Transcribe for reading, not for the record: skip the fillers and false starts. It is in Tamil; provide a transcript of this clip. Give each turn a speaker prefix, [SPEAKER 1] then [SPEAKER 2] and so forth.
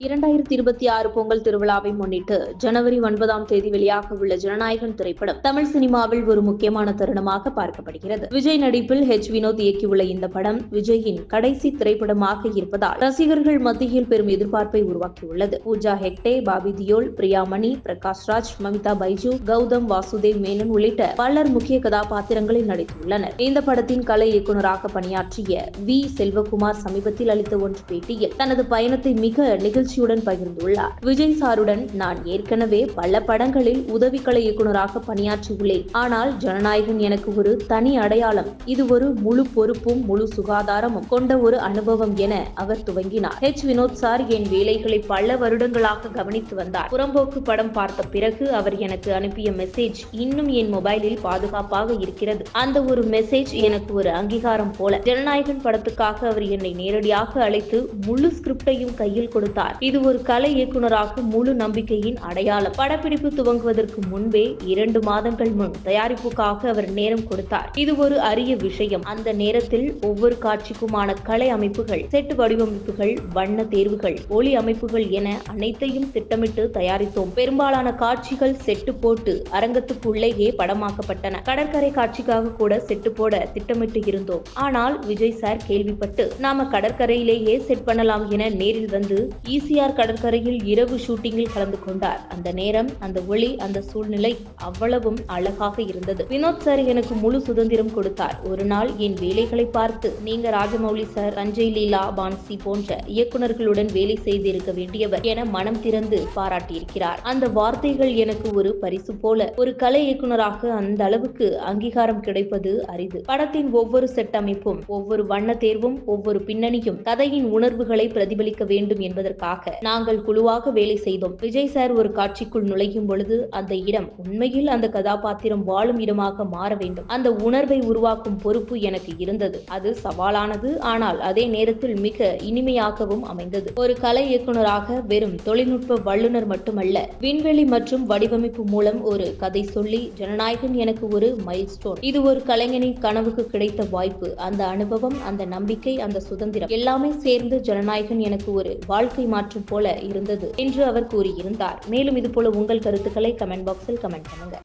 [SPEAKER 1] 2026 பொங்கல் திருவிழாவை முன்னிட்டு ஜனவரி 9ஆம் தேதி வெளியாக உள்ள ஜனநாயகன் திரைப்படம் தமிழ் சினிமாவில் ஒரு முக்கியமான தருணமாக பார்க்கப்படுகிறது. விஜய் நடிப்பில் வினோத் இயக்கியுள்ள இந்த படம் விஜயின் கடைசி திரைப்படமாக இருப்பதால் ரசிகர்கள் மத்தியில் பெரும் எதிர்பார்ப்பை உருவாக்கியுள்ளது. பூஜா ஹெக்டே, பாபி தியோல், பிரியாமணி, பிரகாஷ் ராஜ், மமிதா பைஜு, கௌதம் வாசுதேவ் மேனன் உள்ளிட்ட பலர் முக்கிய கதாபாத்திரங்களில் நடித்துள்ளனர். இந்த படத்தின் கலை இயக்குநராக பணியாற்றிய வி. செல்வகுமார் சமீபத்தில் அளித்த ஒன்று பேட்டியில் தனது பயணத்தை மிக நிகழ்ச்சியுடன் பகிர்ந்துள்ளார். விஜய் சாருடன் நான் ஏற்கனவே பல படங்களில் உதவி கலை இயக்குநராக பணியாற்றியுள்ளேன். ஆனால் ஜனநாயகன் எனக்கு ஒரு தனி அடையாளம். இது ஒரு முழு பொறுப்பும் முழு சுகாதாரமும் கொண்ட ஒரு அனுபவம் என அவர் துவங்கினார். வினோத் சார் என் வேலைகளை பல வருடங்களாக கவனித்து வந்தார். புறம்போக்கு படம் பார்த்த பிறகு அவர் எனக்கு அனுப்பிய மெசேஜ் இன்னும் என் மொபைலில் பாதுகாப்பாக இருக்கிறது. அந்த ஒரு மெசேஜ் எனக்கு ஒரு அங்கீகாரம் போல. ஜனநாயகன் படத்துக்காக அவர் என்னை நேரடியாக அழைத்து முழு ஸ்கிரிப்டையும் கையில் கொடுத்தார். இது ஒரு கலை இயக்குநராக முழு நம்பிக்கையின் அடையாளம். படப்பிடிப்பு துவங்குவதற்கு முன்பே 2 மாதங்கள் முன் தயாரிப்புக்காக அவர் நேரம் கொடுத்தார். இது ஒரு அரிய விஷயம். அந்த நேரத்தில் ஒவ்வொரு காட்சிக்குமான கலை அமைப்புகள், செட் வடிவமைப்புகள், வண்ண தேர்வுகள், ஒளி அமைப்புகள் என அனைத்தையும் திட்டமிட்டு தயாரித்தோம். பெரும்பாலான காட்சிகள் செட்டு போட்டு அரங்கத்துக்குள்ளேயே படமாக்கப்பட்டன. கடற்கரை காட்சிக்காக கூட செட்டு போட திட்டமிட்டு இருந்தோம். ஆனால் விஜய் சார் கேள்விப்பட்டு நாம கடற்கரையிலேயே செட் பண்ணலாம் என நேரில் வந்து ஈசிஆர் கடற்கரையில் இரவு ஷூட்டிங்கில் கலந்து கொண்டார். அந்த நேரம், அந்த ஒளி, அந்த சூழ்நிலை அவ்வளவும் அழகாக இருந்தது. வினோத் சார் எனக்கு முழு சுதந்திரம் கொடுத்தார். ஒரு நாள் என் வேலைகளை பார்த்து நீங்க ராஜமௌலி சார், சஞ்சய் லீலா, பான்சி போன்ற இயக்குநர்களுடன் வேலை செய்திருக்க வேண்டியவர் என மனம் திறந்து பாராட்டியிருக்கிறார். அந்த வார்த்தைகள் எனக்கு ஒரு பரிசு போல. ஒரு கலை இயக்குநராக அந்த அளவுக்கு அங்கீகாரம் கிடைப்பது அரிது. படத்தின் ஒவ்வொரு செட் அமைப்பும், ஒவ்வொரு வண்ண தேர்வும், ஒவ்வொரு பின்னணியும் கதையின் உணர்வுகளை பிரதிபலிக்க வேண்டும் என்பதற்காக நாங்கள் குழுவாக வேலை செய்தோம். விஜய் சார் ஒரு காட்சிக்குள் நுழையும் பொழுது அந்த இடம் உண்மையில் அந்த கதாபாத்திரம் வாழும் இடமாக மாற வேண்டும். அந்த உணர்வை உருவாக்கும் பொறுப்பு எனக்கு இருந்தது. அது சவாலானது, ஆனால் அதே நேரத்தில் மிக இனிமையாகவும் அமைந்தது. ஒரு கலை இயக்குநராக வெறும் தொழில்நுட்ப வல்லுநர் மட்டுமல்ல, விண்வெளி மற்றும் வடிவமைப்பு மூலம் ஒரு கதை சொல்லி ஜனநாயகன் எனக்கு ஒரு மைல்ஸ்டோன். இது ஒரு கலைஞனின் கனவுக்கு கிடைத்த வாய்ப்பு. அந்த அனுபவம், அந்த நம்பிக்கை, அந்த சுதந்திரம் எல்லாமே சேர்ந்து ஜனநாயகன் எனக்கு ஒரு வாழ்க்கை மாற்றம் போல இருந்தது என்று அவர் கூறியிருந்தார். மேலும் இதுபோல உங்கள் கருத்துக்களை கமெண்ட் பாக்ஸில் கமெண்ட் பண்ணுங்க.